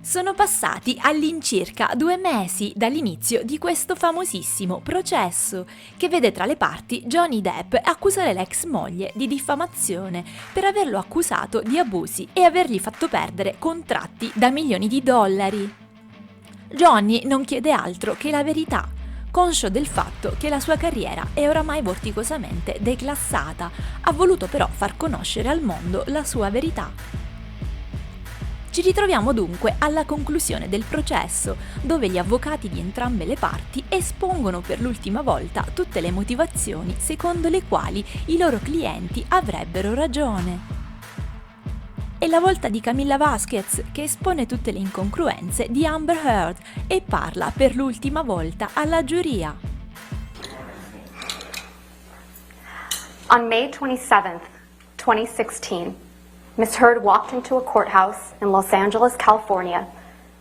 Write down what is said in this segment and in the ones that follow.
Sono passati all'incirca 2 mesi dall'inizio di questo famosissimo processo, che vede tra le parti Johnny Depp accusare l'ex moglie di diffamazione per averlo accusato di abusi e avergli fatto perdere contratti da milioni di dollari. Johnny non chiede altro che la verità, conscio del fatto che la sua carriera è oramai vorticosamente declassata, ha voluto però far conoscere al mondo la sua verità. Ci ritroviamo dunque alla conclusione del processo, dove gli avvocati di entrambe le parti espongono per l'ultima volta tutte le motivazioni secondo le quali i loro clienti avrebbero ragione. È la volta di Camille Vasquez, che espone tutte le incongruenze di Amber Heard e parla per l'ultima volta alla giuria. On May 27th, 2016, Ms. Heard walked into a courthouse in Los Angeles, California,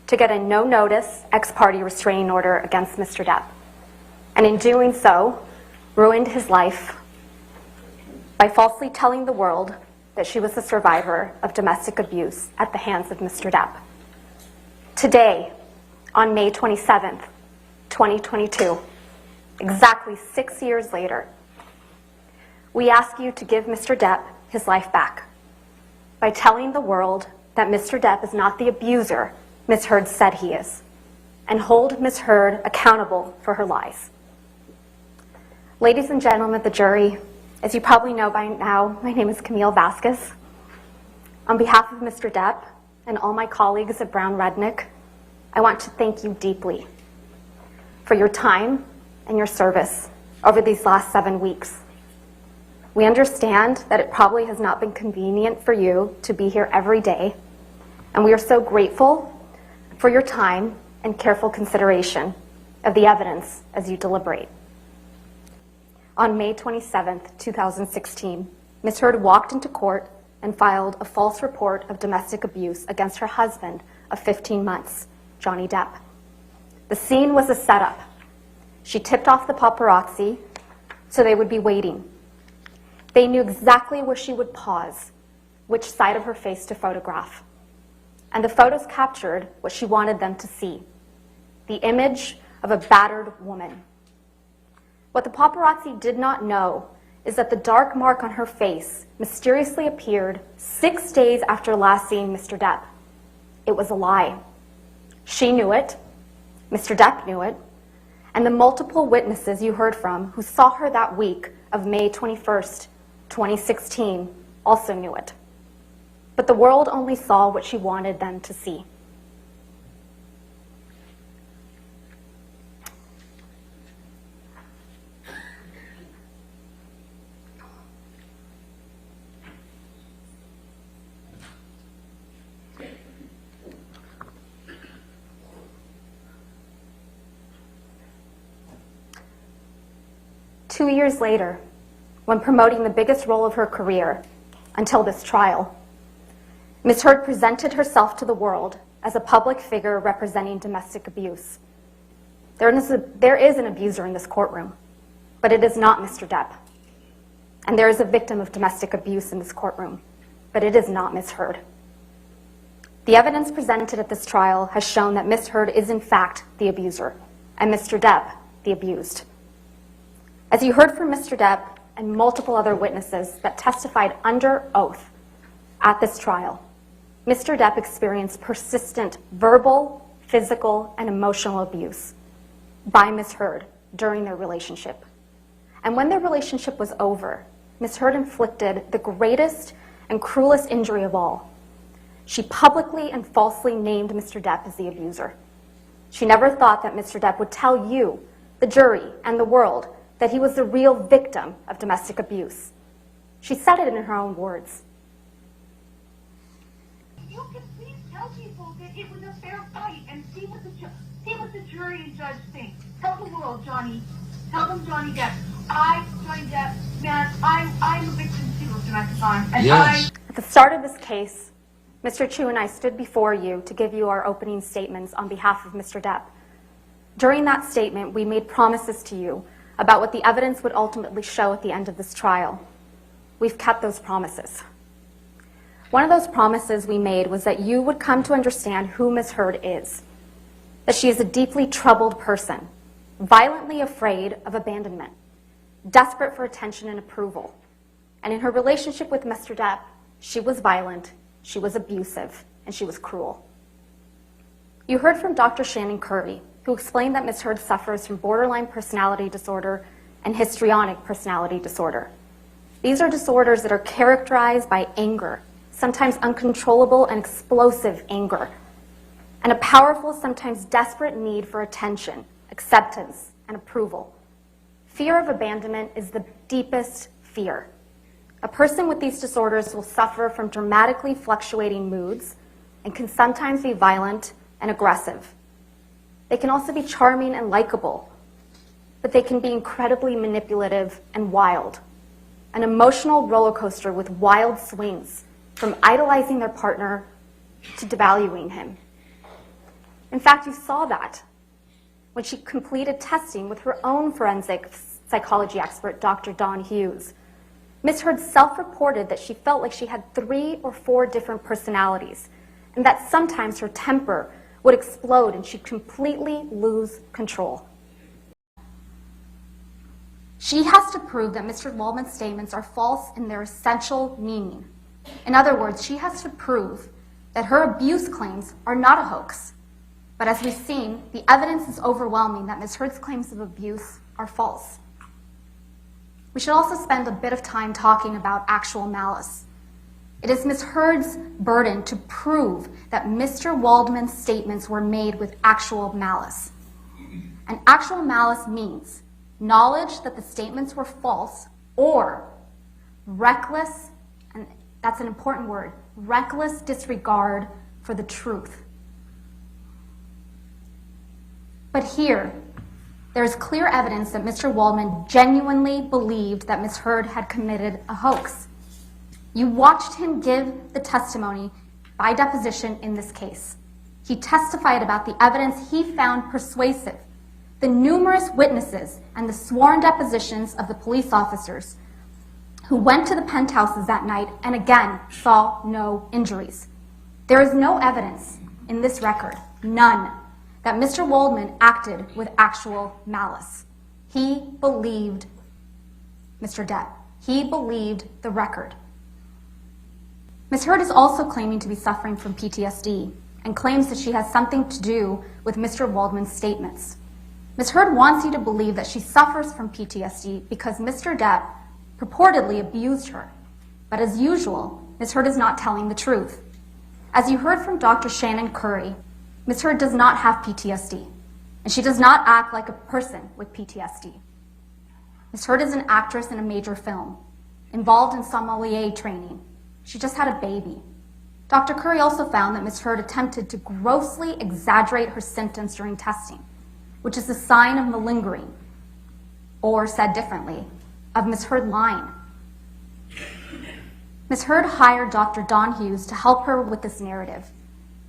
to get a no-notice ex-parte restraining order against Mr. Depp, and in doing so, ruined his life by falsely telling the world that she was the survivor of domestic abuse at the hands of Mr. Depp. Today, on May 27th, 2022, exactly 6 years later, we ask you to give Mr. Depp his life back by telling the world that Mr. Depp is not the abuser Ms. Heard said he is, and hold Ms. Heard accountable for her lies. Ladies and gentlemen of the jury, as you probably know by now, my name is Camille Vasquez. On behalf of Mr. Depp and all my colleagues at Brown Rednick, I want to thank you deeply for your time and your service over these last 7 weeks. We understand that it probably has not been convenient for you to be here every day, and we are so grateful for your time and careful consideration of the evidence as you deliberate. On May 27th, 2016, Ms. Heard walked into court and filed a false report of domestic abuse against her husband of 15 months, Johnny Depp. The scene was a setup. She tipped off the paparazzi so they would be waiting. They knew exactly where she would pause, which side of her face to photograph. And the photos captured what she wanted them to see, the image of a battered woman. What the paparazzi did not know is that the dark mark on her face mysteriously appeared 6 days after last seeing Mr. Depp. It was a lie. She knew it, Mr. Depp knew it, and the multiple witnesses you heard from who saw her that week of May 21st, 2016 also knew it. But the world only saw what she wanted them to see. Two years later, when promoting the biggest role of her career until this trial, Ms. Heard presented herself to the world as a public figure representing domestic abuse. There is an abuser in this courtroom, but it is not Mr. Depp. And there is a victim of domestic abuse in this courtroom, but it is not Ms. Heard. The evidence presented at this trial has shown that Ms. Heard is in fact the abuser, and Mr. Depp the abused. As you heard from Mr. Depp and multiple other witnesses that testified under oath at this trial, Mr. Depp experienced persistent verbal, physical, and emotional abuse by Ms. Heard during their relationship. And when their relationship was over, Ms. Heard inflicted the greatest and cruelest injury of all. She publicly and falsely named Mr. Depp as the abuser. She never thought that Mr. Depp would tell you, the jury, and the world that he was the real victim of domestic abuse. She said it in her own words. You can please tell people that it was a fair fight and see what the jury and judge think. Tell the world, Johnny. Tell them Johnny Depp. Johnny Depp, man, I'm a victim too of domestic violence. And yes. At the start of this case, Mr. Chu and I stood before you to give you our opening statements on behalf of Mr. Depp. During that statement, we made promises to you about what the evidence would ultimately show at the end of this trial. We've kept those promises. One of those promises we made was that you would come to understand who Miss Heard is, that she is a deeply troubled person, violently afraid of abandonment, desperate for attention and approval. And in her relationship with Mr. Depp, she was violent, she was abusive, and she was cruel. You heard from Dr. Shannon Curry, who explained that Miss Heard suffers from borderline personality disorder and histrionic personality disorder. These are disorders that are characterized by anger, sometimes uncontrollable and explosive anger, and a powerful, sometimes desperate need for attention, acceptance, and approval. Fear of abandonment is the deepest fear. A person with these disorders will suffer from dramatically fluctuating moods and can sometimes be violent and aggressive. They can also be charming and likable, but they can be incredibly manipulative and wild. An emotional roller coaster with wild swings, from idolizing their partner to devaluing him. In fact, you saw that when she completed testing with her own forensic psychology expert, Dr. Don Hughes. Miss Heard self-reported that she felt like she had 3 or 4 different personalities, and that sometimes her temper would explode and she'd completely lose control. She has to prove that Mr. Waldman's statements are false in their essential meaning. In other words, she has to prove that her abuse claims are not a hoax. But as we've seen, the evidence is overwhelming that Ms. Heard's claims of abuse are false. We should also spend a bit of time talking about actual malice. It is Ms. Heard's burden to prove that Mr. Waldman's statements were made with actual malice. And actual malice means knowledge that the statements were false or reckless, and that's an important word, reckless disregard for the truth. But here, there is clear evidence that Mr. Waldman genuinely believed that Ms. Heard had committed a hoax. You watched him give the testimony by deposition in this case. He testified about the evidence he found persuasive, the numerous witnesses and the sworn depositions of the police officers who went to the penthouses that night and again saw no injuries. There is no evidence in this record, none, that Mr. Waldman acted with actual malice. He believed Mr. Depp. He believed the record. Ms. Heard is also claiming to be suffering from PTSD and claims that she has something to do with Mr. Waldman's statements. Ms. Heard wants you to believe that she suffers from PTSD because Mr. Depp purportedly abused her. But as usual, Ms. Heard is not telling the truth. As you heard from Dr. Shannon Curry, Ms. Heard does not have PTSD, and she does not act like a person with PTSD. Ms. Heard is an actress in a major film, involved in sommelier training. She just had a baby. Dr. Curry also found that Ms. Heard attempted to grossly exaggerate her symptoms during testing, which is a sign of malingering, or said differently, of Ms. Heard lying. Ms. Heard hired Dr. Don Hughes to help her with this narrative.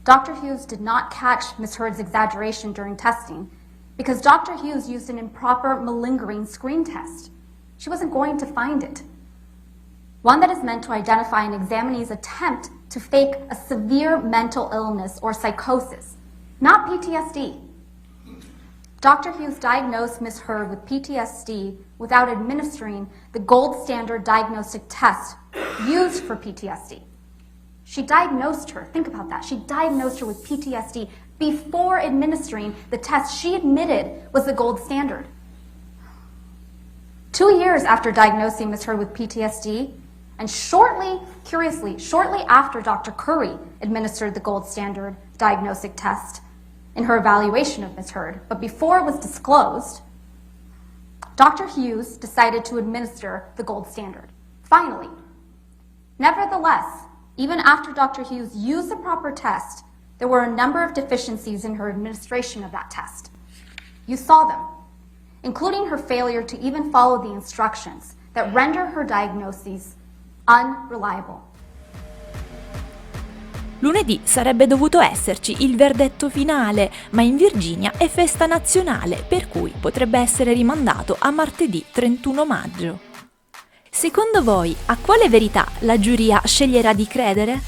Dr. Hughes did not catch Ms. Heard's exaggeration during testing because Dr. Hughes used an improper malingering screen test. She wasn't going to find it. One that is meant to identify an examinee's attempt to fake a severe mental illness or psychosis, not PTSD. Dr. Hughes diagnosed Ms. Heard with PTSD without administering the gold standard diagnostic test used for PTSD. She diagnosed her, think about that, she diagnosed her with PTSD before administering the test she admitted was the gold standard. 2 years after diagnosing Ms. Heard with PTSD, and shortly after Dr. Curry administered the gold standard diagnostic test in her evaluation of Ms. Heard, but before it was disclosed, Dr. Hughes decided to administer the gold standard, finally. Nevertheless, even after Dr. Hughes used the proper test, there were a number of deficiencies in her administration of that test. You saw them, including her failure to even follow the instructions that render her diagnoses unreliable. Lunedì sarebbe dovuto esserci il verdetto finale, ma in Virginia è festa nazionale, per cui potrebbe essere rimandato a martedì 31 maggio. Secondo voi, a quale verità la giuria sceglierà di credere?